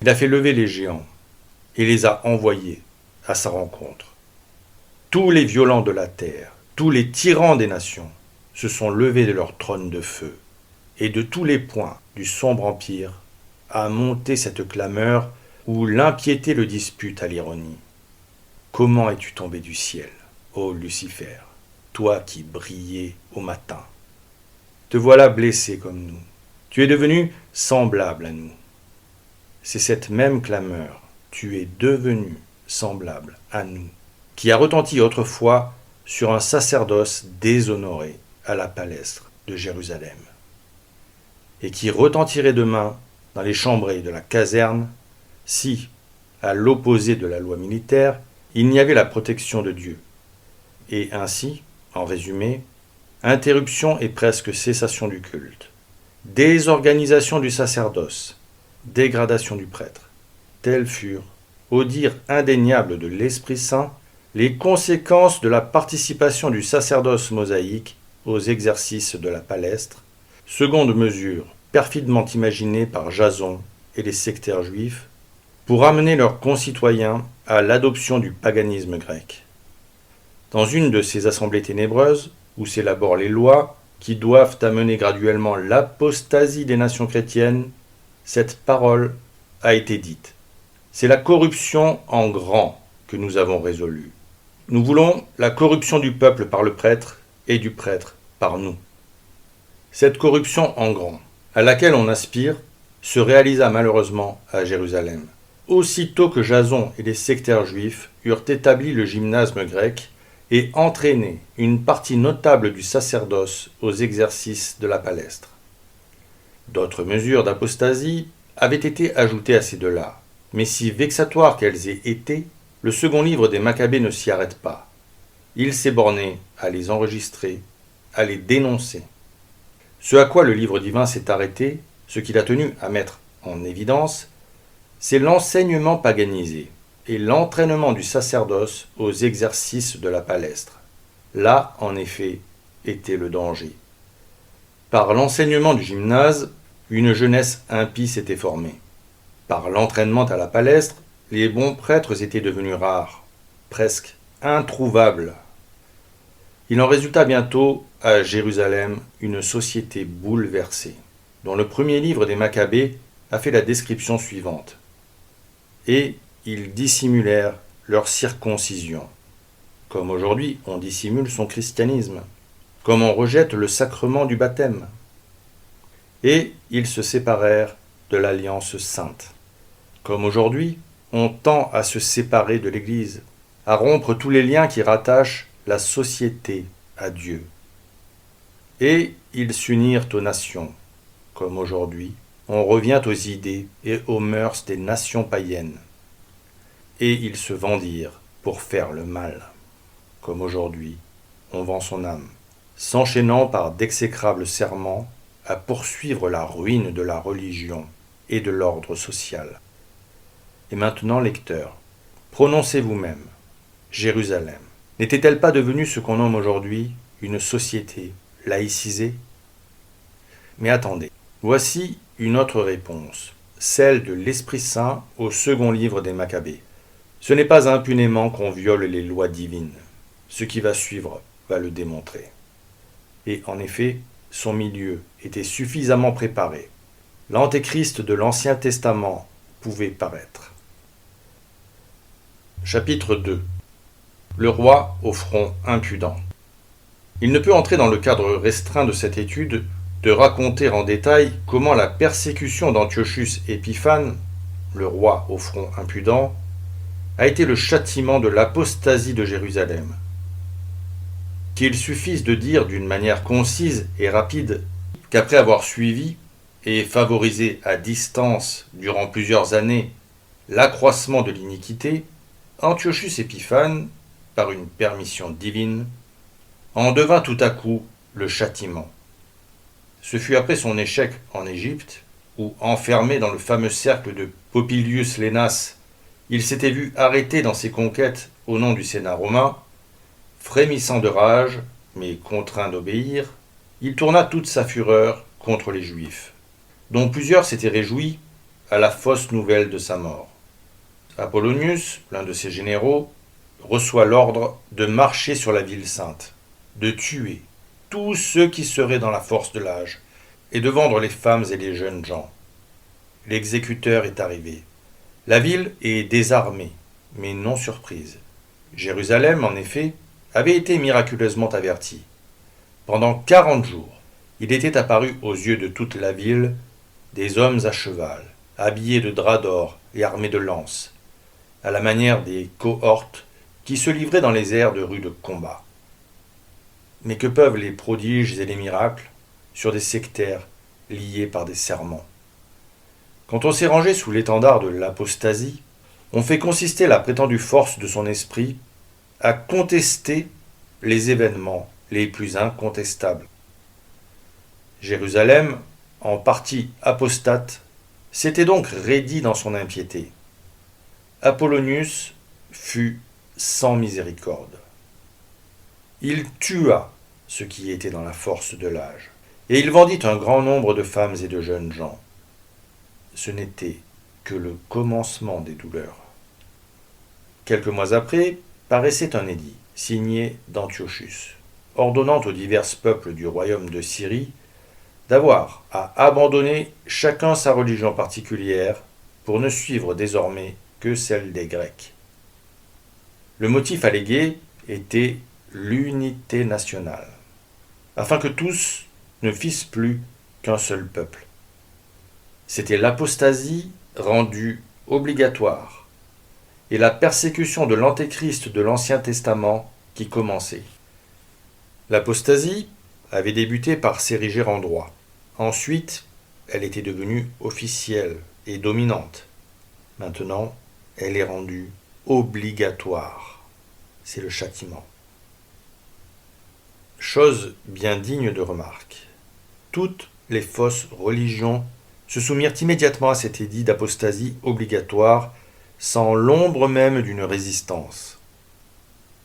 Il a fait lever les géants et les a envoyés à sa rencontre. Tous les violents de la terre, tous les tyrans des nations se sont levés de leur trône de feu, et de tous les points du sombre empire a monté cette clameur où l'impiété le dispute à l'ironie. Comment es-tu tombé du ciel, ô Lucifer, toi qui brillais au matin? Te voilà blessé comme nous, tu es devenu semblable à nous. C'est cette même clameur, tu es devenu semblable à nous, qui a retenti autrefois sur un sacerdoce déshonoré à la palestre de Jérusalem, et qui retentirait demain dans les chambrées de la caserne si, à l'opposé de la loi militaire, il n'y avait la protection de Dieu. Et ainsi, en résumé, interruption et presque cessation du culte, désorganisation du sacerdoce, dégradation du prêtre. Telles furent, au dire indéniable de l'Esprit Saint, les conséquences de la participation du sacerdoce mosaïque aux exercices de la palestre, seconde mesure perfidement imaginée par Jason et les sectaires juifs pour amener leurs concitoyens à l'adoption du paganisme grec. Dans une de ces assemblées ténébreuses, où s'élaborent les lois qui doivent amener graduellement l'apostasie des nations chrétiennes, cette parole a été dite. C'est la corruption en grand que nous avons résolue. Nous voulons la corruption du peuple par le prêtre et du prêtre par nous. Cette corruption en grand, à laquelle on aspire, se réalisa malheureusement à Jérusalem. Aussitôt que Jason et les sectaires juifs eurent établi le gymnasme grec et entraîné une partie notable du sacerdoce aux exercices de la palestre. D'autres mesures d'apostasie avaient été ajoutées à ces deux-là, mais si vexatoires qu'elles aient été, le second livre des Maccabées ne s'y arrête pas. Il s'est borné à les enregistrer, à les dénoncer. Ce à quoi le livre divin s'est arrêté, ce qu'il a tenu à mettre en évidence, c'est l'enseignement paganisé et l'entraînement du sacerdoce aux exercices de la palestre. Là, en effet, était le danger. Par l'enseignement du gymnase, une jeunesse impie s'était formée. Par l'entraînement à la palestre, les bons prêtres étaient devenus rares, presque introuvables. Il en résulta bientôt à Jérusalem une société bouleversée, dont le premier livre des Maccabées a fait la description suivante. Et ils dissimulèrent leur circoncision, comme aujourd'hui on dissimule son christianisme, comme on rejette le sacrement du baptême. Et ils se séparèrent de l'alliance sainte. Comme aujourd'hui, on tend à se séparer de l'Église, à rompre tous les liens qui rattachent la société à Dieu. Et ils s'unirent aux nations. Comme aujourd'hui, on revient aux idées et aux mœurs des nations païennes. Et ils se vendirent pour faire le mal. Comme aujourd'hui, on vend son âme, s'enchaînant par d'exécrables serments à poursuivre la ruine de la religion et de l'ordre social. Et maintenant, lecteurs, prononcez vous-même, Jérusalem, n'était-elle pas devenue ce qu'on nomme aujourd'hui une société laïcisée? Mais attendez, voici une autre réponse, celle de l'Esprit Saint au second livre des Maccabées. Ce n'est pas impunément qu'on viole les lois divines. Ce qui va suivre va le démontrer. Et en effet, son milieu était suffisamment préparé. L'antéchrist de l'Ancien Testament pouvait paraître. Chapitre 2. Le roi au front impudent. Il ne peut entrer dans le cadre restreint de cette étude de raconter en détail comment la persécution d'Antiochus Épiphane, le roi au front impudent, a été le châtiment de l'apostasie de Jérusalem. Qu'il suffise de dire d'une manière concise et rapide qu'après avoir suivi et favorisé à distance durant plusieurs années l'accroissement de l'iniquité, Antiochus Épiphane, par une permission divine, en devint tout à coup le châtiment. Ce fut après son échec en Égypte, où, enfermé dans le fameux cercle de Popilius Lénas, il s'était vu arrêté dans ses conquêtes au nom du Sénat romain. Frémissant de rage, mais contraint d'obéir, il tourna toute sa fureur contre les Juifs, dont plusieurs s'étaient réjouis à la fausse nouvelle de sa mort. Apollonius, l'un de ses généraux, reçoit l'ordre de marcher sur la ville sainte, de tuer tous ceux qui seraient dans la force de l'âge, et de vendre les femmes et les jeunes gens. L'exécuteur est arrivé. La ville est désarmée, mais non surprise. Jérusalem, en effet, avait été miraculeusement averti. Pendant 40 jours, il était apparu aux yeux de toute la ville des hommes à cheval, habillés de drap d'or et armés de lances, à la manière des cohortes qui se livraient dans les airs de rudes combats. Mais que peuvent les prodiges et les miracles sur des sectaires liés par des serments? Quand on s'est rangé sous l'étendard de l'apostasie, on fait consister la prétendue force de son esprit à contester les événements les plus incontestables. Jérusalem, en partie apostate, s'était donc raidie dans son impiété. Apollonius fut sans miséricorde. Il tua ceux qui étaient dans la force de l'âge, et il vendit un grand nombre de femmes et de jeunes gens. Ce n'était que le commencement des douleurs. Quelques mois après, paraissait un édit, signé d'Antiochus, ordonnant aux divers peuples du royaume de Syrie d'avoir à abandonner chacun sa religion particulière pour ne suivre désormais que celle des Grecs. Le motif allégué était l'unité nationale, afin que tous ne fissent plus qu'un seul peuple. C'était l'apostasie rendue obligatoire et la persécution de l'antéchrist de l'Ancien Testament qui commençait. L'apostasie avait débuté par s'ériger en droit. Ensuite, elle était devenue officielle et dominante. Maintenant, elle est rendue obligatoire. C'est le châtiment. Chose bien digne de remarque. Toutes les fausses religions se soumirent immédiatement à cet édit d'apostasie obligatoire sans l'ombre même d'une résistance.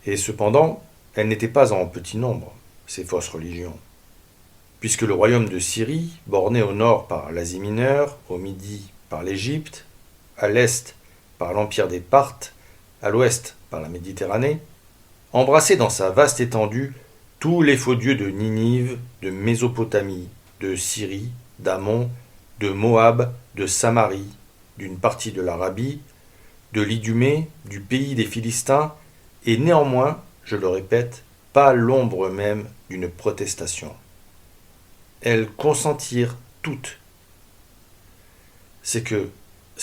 Et cependant, elles n'étaient pas en petit nombre, ces fausses religions, puisque le royaume de Syrie, borné au nord par l'Asie mineure, au midi par l'Égypte, à l'est par l'empire des Parthes, à l'ouest par la Méditerranée, embrassait dans sa vaste étendue tous les faux dieux de Ninive, de Mésopotamie, de Syrie, d'Ammon, de Moab, de Samarie, d'une partie de l'Arabie, de l'Idumée, du pays des Philistins, et néanmoins, je le répète, pas l'ombre même d'une protestation. Elles consentirent toutes. C'est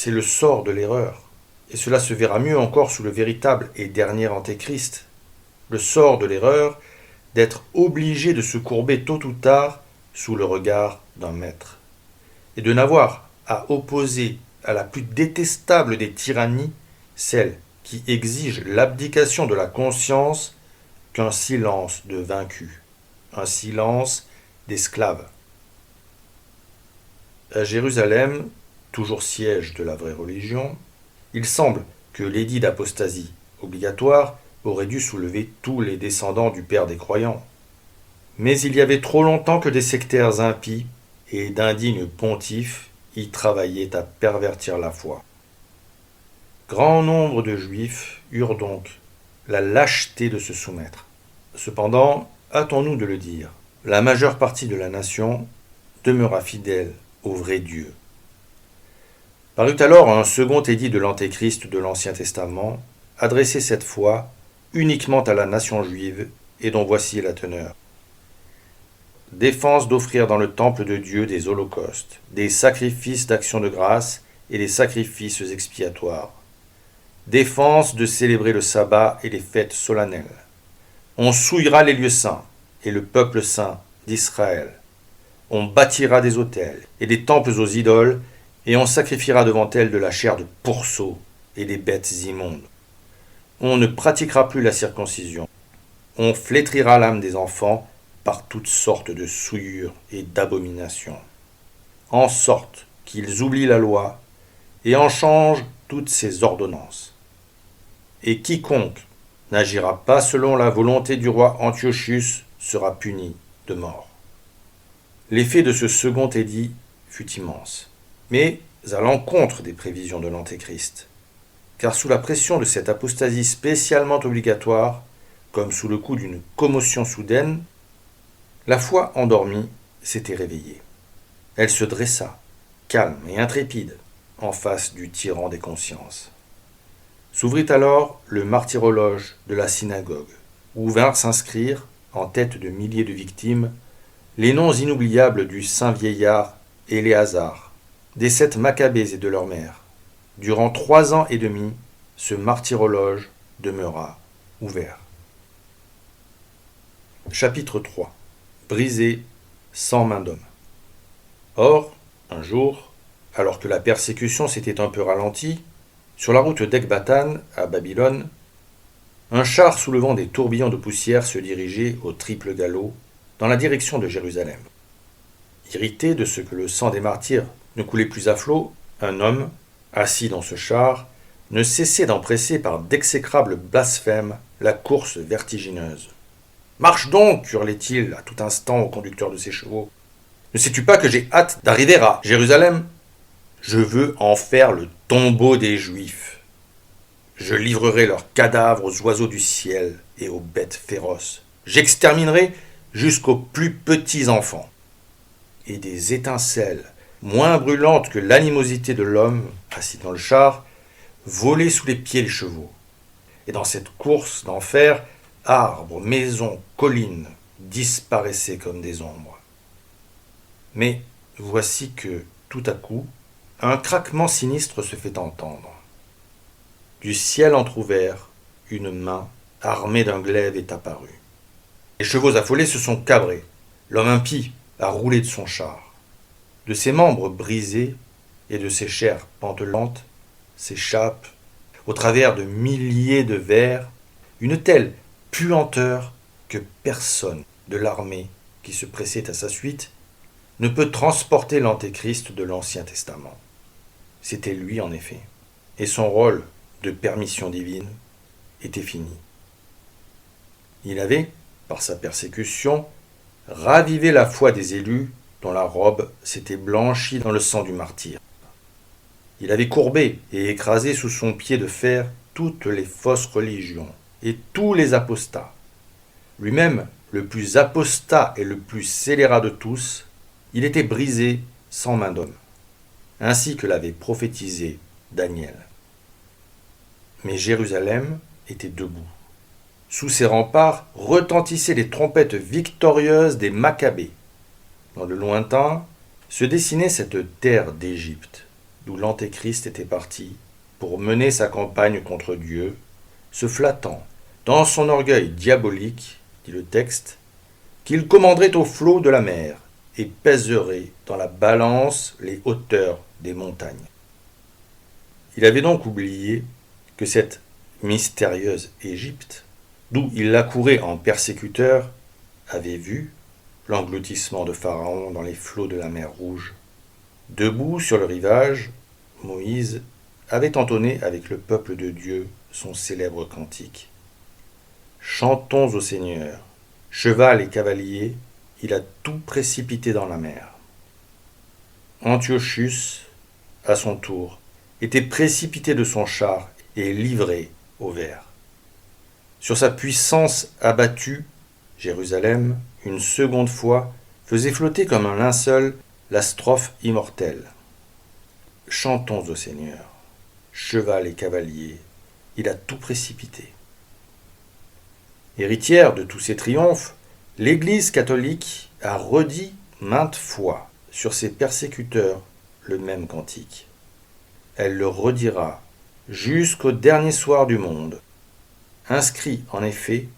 le sort de l'erreur, et cela se verra mieux encore sous le véritable et dernier antéchrist. Le sort de l'erreur d'être obligé de se courber tôt ou tard sous le regard d'un maître, et de n'avoir à opposer à la plus détestable des tyrannies, celle qui exige l'abdication de la conscience, qu'un silence de vaincu, un silence d'esclave. À Jérusalem, toujours siège de la vraie religion, il semble que l'édit d'apostasie obligatoire aurait dû soulever tous les descendants du père des croyants. Mais il y avait trop longtemps que des sectaires impies et d'indignes pontifes y travaillaient à pervertir la foi. Grand nombre de juifs eurent donc la lâcheté de se soumettre. Cependant, hâtons-nous de le dire, la majeure partie de la nation demeura fidèle au vrai Dieu. Parut alors un second édit de l'Antéchrist de l'Ancien Testament, adressé cette fois uniquement à la nation juive, et dont voici la teneur. Défense d'offrir dans le temple de Dieu des holocaustes, des sacrifices d'action de grâce et des sacrifices expiatoires. Défense de célébrer le sabbat et les fêtes solennelles. On souillera les lieux saints et le peuple saint d'Israël. On bâtira des autels et des temples aux idoles, et on sacrifiera devant elles de la chair de pourceaux et des bêtes immondes. On ne pratiquera plus la circoncision. On flétrira l'âme des enfants par toutes sortes de souillures et d'abominations, en sorte qu'ils oublient la loi et en changent toutes ses ordonnances. Et quiconque n'agira pas selon la volonté du roi Antiochus sera puni de mort. L'effet de ce second édit fut immense, mais à l'encontre des prévisions de l'Antéchrist, car sous la pression de cette apostasie spécialement obligatoire, comme sous le coup d'une commotion soudaine, la foi endormie s'était réveillée. Elle se dressa, calme et intrépide, en face du tyran des consciences. S'ouvrit alors le martyrologe de la synagogue, où vinrent s'inscrire, en tête de milliers de victimes, les noms inoubliables du saint vieillard Éléazar, des 7 Maccabées et de leur mère. Durant 3 ans et demi, ce martyrologe demeura ouvert. Chapitre 3. Brisé sans main d'homme. Or, un jour, alors que la persécution s'était un peu ralentie, sur la route d'Ecbatane, à Babylone, un char soulevant des tourbillons de poussière se dirigeait au triple galop dans la direction de Jérusalem. Irrité de ce que le sang des martyrs ne coulait plus à flot, un homme, assis dans ce char, ne cessait d'empresser par d'exécrables blasphèmes la course vertigineuse. « Marche donc !» hurlait-il à tout instant au conducteur de ses chevaux. « Ne sais-tu pas que j'ai hâte d'arriver à Jérusalem ? Je veux en faire le tombeau des Juifs. Je livrerai leurs cadavres aux oiseaux du ciel et aux bêtes féroces. J'exterminerai jusqu'aux plus petits enfants. » Et des étincelles, moins brûlantes que l'animosité de l'homme, assis dans le char, volaient sous les pieds des chevaux. Et dans cette course d'enfer, arbres, maisons, collines disparaissaient comme des ombres. Mais voici que, tout à coup, un craquement sinistre se fait entendre. Du ciel entrouvert, une main, armée d'un glaive, est apparue. Les chevaux affolés se sont cabrés. L'homme impie a roulé de son char. De ses membres brisés et de ses chairs pantelantes s'échappe, au travers de milliers de vers, une telle puanteur que personne de l'armée qui se pressait à sa suite ne peut transporter l'Antéchrist de l'Ancien Testament. C'était lui en effet, et son rôle de permission divine était fini. Il avait, par sa persécution, ravivé la foi des élus dont la robe s'était blanchie dans le sang du martyr. Il avait courbé et écrasé sous son pied de fer toutes les fausses religions et tous les apostats. Lui-même, le plus apostat et le plus scélérat de tous, il était brisé sans main d'homme, ainsi que l'avait prophétisé Daniel. Mais Jérusalem était debout. Sous ces remparts retentissaient les trompettes victorieuses des Maccabées. Dans le lointain se dessinait cette terre d'Égypte, d'où l'Antéchrist était parti pour mener sa campagne contre Dieu, se flattant, dans son orgueil diabolique, dit le texte, qu'il commanderait aux flots de la mer et pèserait dans la balance les hauteurs des montagnes. Il avait donc oublié que cette mystérieuse Égypte, d'où il accourait en persécuteur, avait vu l'engloutissement de Pharaon dans les flots de la mer Rouge. Debout sur le rivage, Moïse avait entonné avec le peuple de Dieu son célèbre cantique. Chantons au Seigneur, cheval et cavalier, il a tout précipité dans la mer. Antiochus, à son tour, était précipité de son char et livré au ver. Sur sa puissance abattue, Jérusalem, une seconde fois, faisait flotter comme un linceul la strophe immortelle. Chantons au Seigneur, cheval et cavalier, il a tout précipité. Héritière de tous ces triomphes, l'Église catholique a redit maintes fois sur ses persécuteurs le même cantique. Elle le redira jusqu'au dernier soir du monde. Inscrit en effet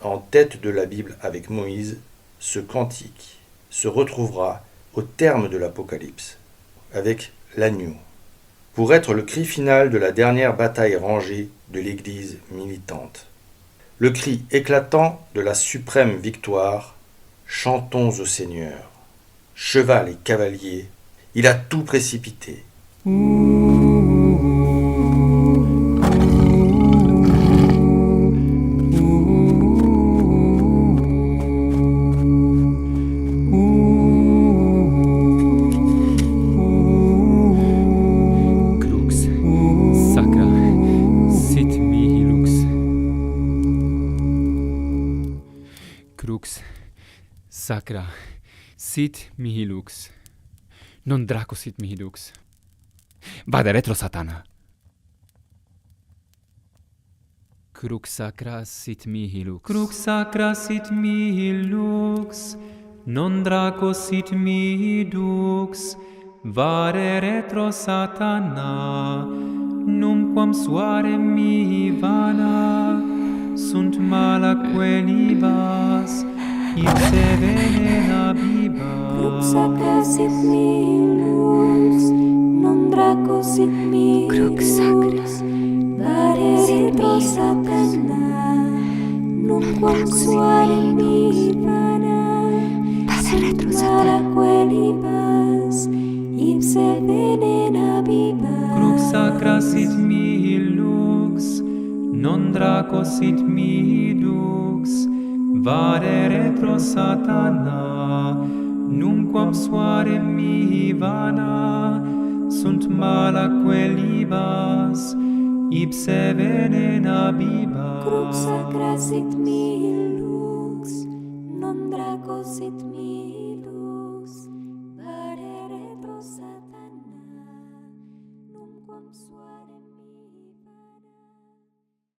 en tête de la Bible avec Moïse, ce cantique se retrouvera au terme de l'Apocalypse, avec l'agneau, pour être le cri final de la dernière bataille rangée de l'Église militante. Le cri éclatant de la suprême victoire, chantons au Seigneur, cheval et cavalier, il a tout précipité. Crux sacra sit mihi lux, non draco sit mihi lux. Vade retro, Satana. Crux sacra sit mihi lux. Crux sacra sit mihi lux, non draco sit mihi dux. Vade retro, Satana, numquam suare mihi vana, sunt mala quelibas, ipse venena bibas. Crux sacra sit mihi lux, non draco sit mihi lux. Vade retro, Satana, numquam suare mihi vana, sunt mala quelibas, ipse venena bibas. Crux sacra sit mihi lux, non draco sit mihi dux. Vade retro, Satana, numquam suare mihi vana, sunt mala quelibas, ipse venena bibas. Crux sacra sit mihi lux, non draco sit mihi lux. Vade retro, Satana.